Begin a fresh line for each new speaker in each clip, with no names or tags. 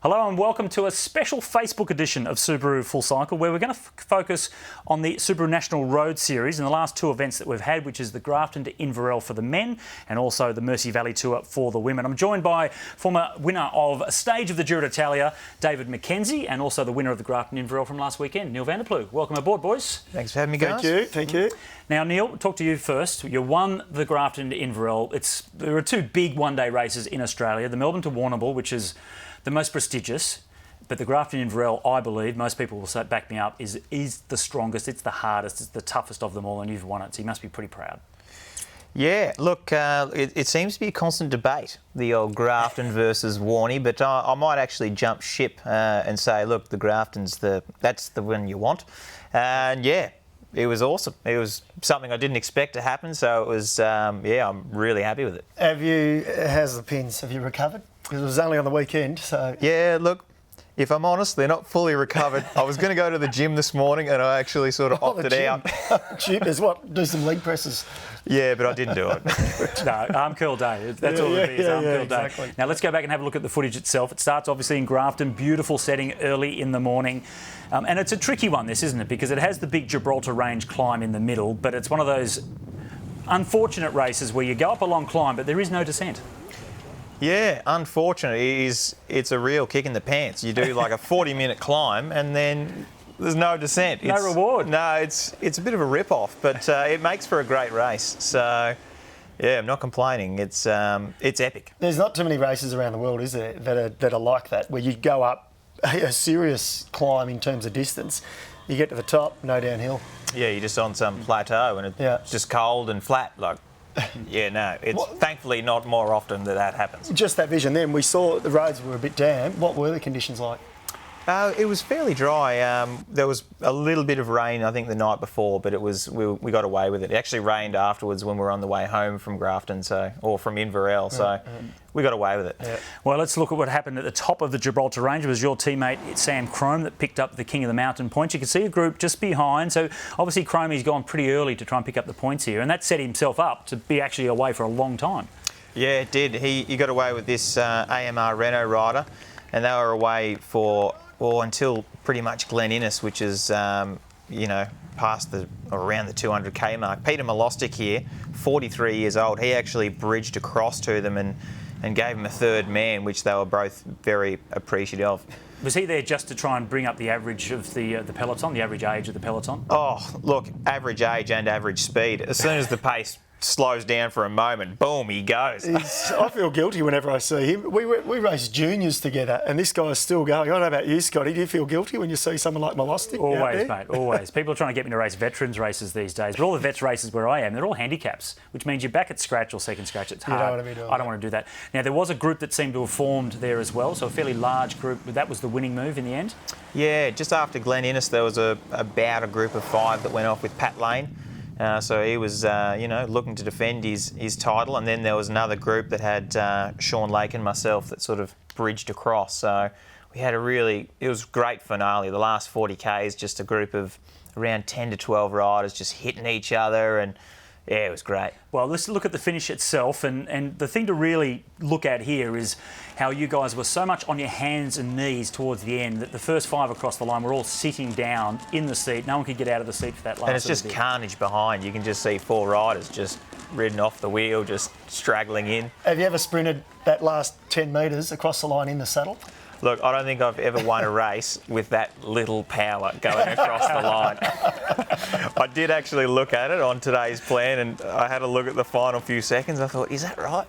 Hello and welcome to a special Facebook edition of Subaru Full Cycle, where we're going to focus on the Subaru National Road Series and the last two events that we've had, which is the Grafton to Inverell for the men and also the Mersey Valley Tour for the women. I'm joined by former winner of a stage of the Giro d'Italia, David McKenzie, and also the winner of the Grafton Inverell from last weekend, Neil van der Ploeg. Welcome aboard, boys.
Thanks for having me, guys.
Thank you.
Now, Neil, talk to you first. You won the Grafton to Inverell. There are two big one-day races in Australia, the Melbourne to Warrnambool, which is the most prestigious, but the Grafton Inverell, I believe, most people will say, back me up, is the strongest, it's the hardest, it's the toughest of them all, and you've won it, so you must be pretty proud.
Yeah, look, it seems to be a constant debate, the old Grafton versus Warney, but I might actually jump ship and say, look, the Grafton's that's the one you want. And yeah, it was awesome. It was something I didn't expect to happen, so it was, yeah, I'm really happy with it.
How's the pins? Have you recovered? Because it was only on the weekend, so...
Yeah, look, if I'm honest, they're not fully recovered. I was going to go to the gym this morning and I actually sort of opted out.
Gym is what? Do some leg presses.
Yeah, but I didn't do it.
No, arm curl day. That's all it is, arm curl day.
Exactly.
Now let's go back and have a look at the footage itself. It starts obviously in Grafton, beautiful setting early in the morning. And it's a tricky one, this, isn't it? Because it has the big Gibraltar Range climb in the middle, but it's one of those unfortunate races where you go up a long climb, but there is no descent.
Yeah, unfortunate. It's a real kick in the pants. You do like a 40-minute climb and then there's no descent.
No reward.
No, it's a bit of a rip-off, but it makes for a great race. So, yeah, I'm not complaining. It's epic.
There's not too many races around the world, is there, that are like that, where you go up a serious climb in terms of distance. You get to the top, no downhill.
Yeah, you're just on some plateau and it's just cold and flat, like. Yeah, no, it's thankfully not more often that happens.
Just that vision then, we saw the roads were a bit damp. What were the conditions like?
It was fairly dry. There was a little bit of rain, I think, the night before, but it was we got away with it. It actually rained afterwards when we were on the way home from Grafton, or from Inverell, so we got away with it.
Yeah.
Well, let's look at what happened at the top of the Gibraltar Range. It was your teammate Sam Crome that picked up the King of the Mountain points. You can see a group just behind, so obviously Cromie's gone pretty early to try and pick up the points here, and that set himself up to be actually away for a long time.
Yeah, it did. He got away with this AMR Renault rider, and they were away for... Well, until pretty much Glen Innes, which is, past around the 200k mark. Peter Milostic here, 43 years old, he actually bridged across to them and gave him a third man, which they were both very appreciative of.
Was he there just to try and bring up the average of the peloton, the average age of the peloton?
Oh, look, average age and average speed. As soon as the pace slows down for a moment, boom, he goes.
I feel guilty whenever I see him. We raced juniors together, and this guy's still going. I don't know about you, Scotty. Do you feel guilty when you see someone like Milostic?
Always, mate, always. People are trying to get me to race veterans races these days, but all the vets races where I am, they're all handicaps, which means you're back at scratch or second scratch. It's hard.
You don't want to be doing
I don't want to do that. Now, there was a group that seemed to have formed there as well, so a fairly large group. That was the winning move in the end?
Yeah, just after Glen Innes, there was about a group of 5 that went off with Pat Lane. So he was, looking to defend his title, and then there was another group that had Sean Lake and myself that sort of bridged across. So we had it was a great finale. The last 40Ks, just a group of around 10 to 12 riders just hitting each other, and yeah, it was great.
Well, let's look at the finish itself, and the thing to really look at here is how you guys were so much on your hands and knees towards the end that the first 5 across the line were all sitting down in the seat. No one could get out of the seat for that last.
And it's just carnage behind. You can just see 4 riders just ridden off the wheel, just straggling in.
Have you ever sprinted that last 10 metres across the line in the saddle?
Look, I don't think I've ever won a race with that little power going across the line. I did actually look at it on today's plan, and I had a look at the final few seconds. I thought, is that right?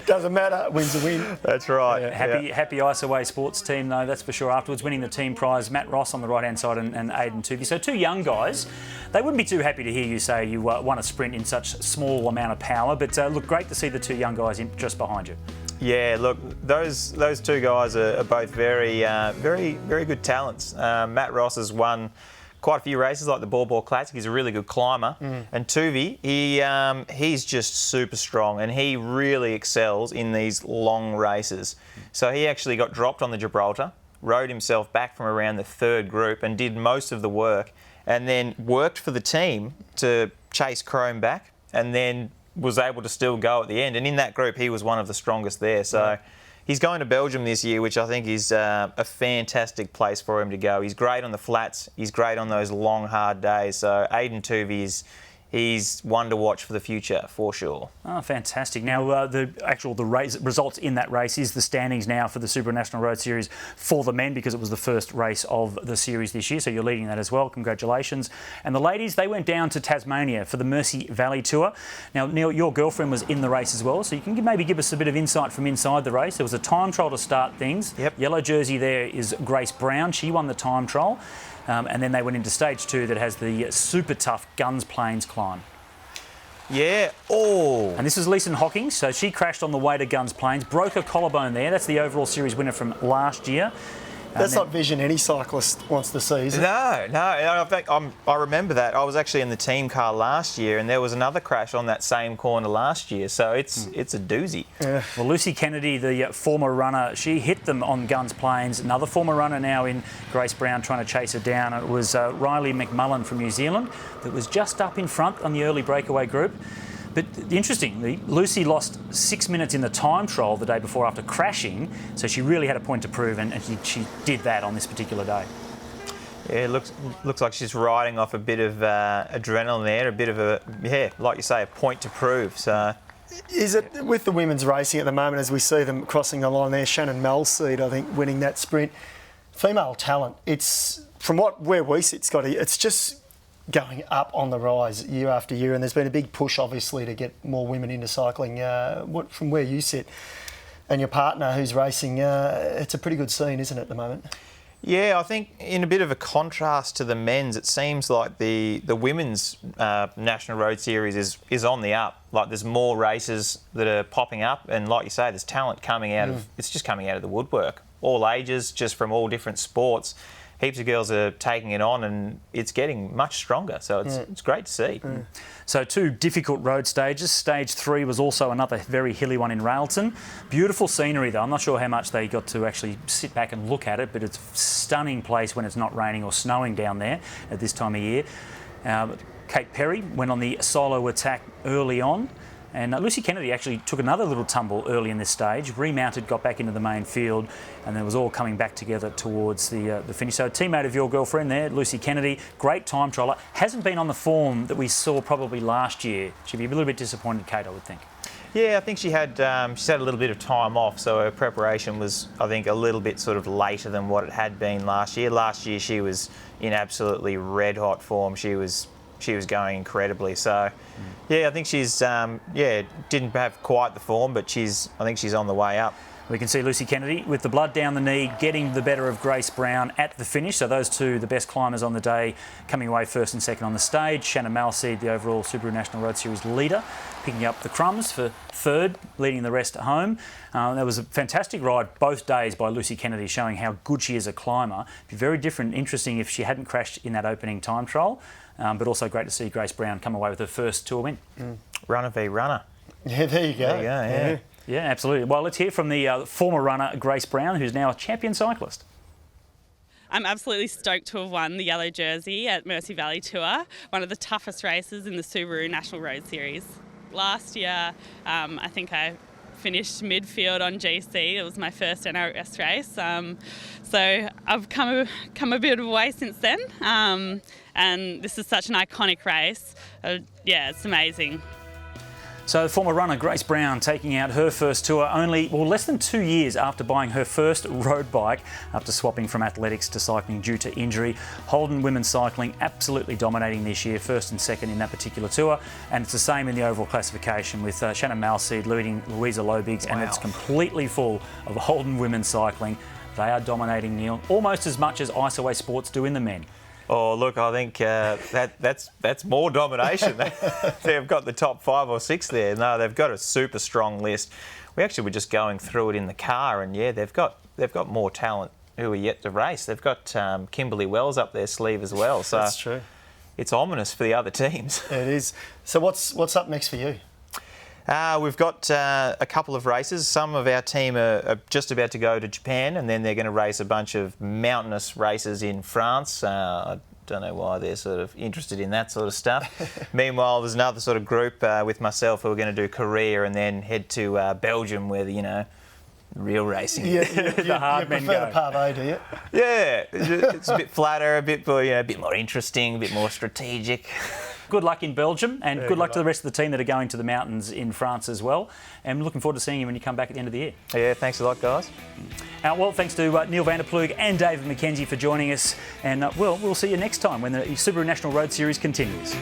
Doesn't matter, win's a win.
That's right.
Yeah. Happy IsoWhey sports team, though, that's for sure. Afterwards, winning the team prize, Matt Ross on the right-hand side and Aidan Tuvey. So 2 young guys. They wouldn't be too happy to hear you say you won a sprint in such small amount of power, but look, great to see the 2 young guys just behind you.
Yeah, look, those 2 guys are both very good talents. Matt Ross has won quite a few races, like the Ball Classic. He's a really good climber. And Tuvey, he's just super strong, and he really excels in these long races. So he actually got dropped on the Gibraltar, rode himself back from around the 3rd group, and did most of the work, and then worked for the team to chase Crome back, and then was able to still go at the end. And in that group, he was one of the strongest there. So, He's going to Belgium this year, which I think is a fantastic place for him to go. He's great on the flats. He's great on those long, hard days. So Aiden Tuvey he's one to watch for the future, for sure.
Oh, fantastic. Now, the results in that race is the standings now for the Subaru National Road Series for the men, because it was the first race of the series this year, so you're leading that as well. Congratulations. And the ladies, they went down to Tasmania for the Mersey Valley Tour. Now, Neil, your girlfriend was in the race as well, so you can maybe give us a bit of insight from inside the race. There was a time trial to start things.
Yep.
Yellow jersey there is Grace Brown. She won the time trial. And then they went into stage 2 that has the super tough Guns Plains climb.
Yeah. Oh.
And this is Leeson Hawkins. So she crashed on the way to Guns Plains, broke her collarbone there. That's the overall series winner from last year.
That's not vision any cyclist wants to see, is it?
No. In fact, I remember that. I was actually in the team car last year, and there was another crash on that same corner last year. So it's a doozy.
Yeah.
Well, Lucy Kennedy, the former runner, she hit them on Guns Plains. Another former runner now in Grace Brown trying to chase her down. It was Riley McMullen from New Zealand that was just up in front on the early breakaway group. But interestingly, Lucy lost 6 minutes in the time trial the day before after crashing, so she really had a point to prove, and she did that on this particular day.
Yeah, it looks like she's riding off a bit of adrenaline there, a bit of like you say, a point to prove. So,
is it with the women's racing at the moment, as we see them crossing the line there? Shannon Melseed, I think, winning that sprint. Female talent. It's from where we sit, Scotty. It's just going up on the rise year after year, and there's been a big push, obviously, to get more women into cycling. From where you sit and your partner who's racing, it's a pretty good scene, isn't it, at the moment?
Yeah, I think in a bit of a contrast to the men's, it seems like the women's National Road Series is on the up. Like, there's more races that are popping up, and like you say, there's talent coming out of. It's just coming out of the woodwork, all ages, just from all different sports. Heaps of girls are taking it on, and it's getting much stronger. So it's great to see.
So 2 difficult road stages. Stage 3 was also another very hilly one in Railton. Beautiful scenery though. I'm not sure how much they got to actually sit back and look at it, but it's a stunning place when it's not raining or snowing down there at this time of year. Kate Perry went on the solo attack early on. And Lucy Kennedy actually took another little tumble early in this stage, remounted, got back into the main field, and then was all coming back together towards the finish. So a teammate of your girlfriend there, Lucy Kennedy, great time trialer, hasn't been on the form that we saw probably last year. She'd be a little bit disappointed, Kate, I would think.
Yeah, I think she had a little bit of time off, so her preparation was, I think, a little bit sort of later than what it had been last year. Last year she was in absolutely red-hot form. She was going incredibly. So, yeah, I think she's, didn't have quite the form, but I think she's on the way up.
We can see Lucy Kennedy with the blood down the knee, getting the better of Grace Brown at the finish. So those two, the best climbers on the day, coming away first and second on the stage. Shannon Melseed, the overall Subaru National Road Series leader, picking up the crumbs for third, leading the rest at home. There was a fantastic ride both days by Lucy Kennedy, showing how good she is a climber. It'd be very different, interesting if she hadn't crashed in that opening time trial, but also great to see Grace Brown come away with her first tour win.
Runner v runner.
Yeah, there you go.
There you go, yeah.
Yeah, absolutely. Well, let's hear from the former runner, Grace Brown, who's now a champion cyclist.
I'm absolutely stoked to have won the yellow jersey at Mersey Valley Tour, one of the toughest races in the Subaru National Road Series. Last year, I think I finished midfield on GC. It was my first NRS race. So I've come a bit of a way since then. And this is such an iconic race. It's amazing.
So former runner Grace Brown taking out her first tour less than 2 years after buying her first road bike after swapping from athletics to cycling due to injury. Holden women's cycling absolutely dominating this year, first and second in that particular tour, and it's the same in the overall classification with Shannon Melseed leading Louisa Lobigs. Wow. And it's completely full of Holden women's cycling. They are dominating, Neil, almost as much as IsoWhey Sports do in the men.
Oh, look, I think that's more domination. They've got the top 5 or 6 there. No, they've got a super strong list. We actually were just going through it in the car, and yeah, they've got more talent who are yet to race. They've got Kimberly Wells up their sleeve as well. So
that's true.
It's ominous for the other teams.
It is. So what's up next for you?
We've got a couple of races. Some of our team are just about to go to Japan, and then they're going to race a bunch of mountainous races in France. I don't know why they're sort of interested in that sort of stuff. Meanwhile, there's another sort of group with myself who are going to do Korea and then head to Belgium, where real racing.
You
hard men
prefer
go.
the pavé, do you?
Yeah, it's a bit flatter, a bit more interesting, a bit more strategic.
Good luck in Belgium, and good luck to the rest of the team that are going to the mountains in France as well. And looking forward to seeing you when you come back at the end of the year.
Yeah, thanks a lot, guys.
Well, thanks to Neil van der Ploeg and David McKenzie for joining us. And we'll see you next time when the Subaru National Road Series continues.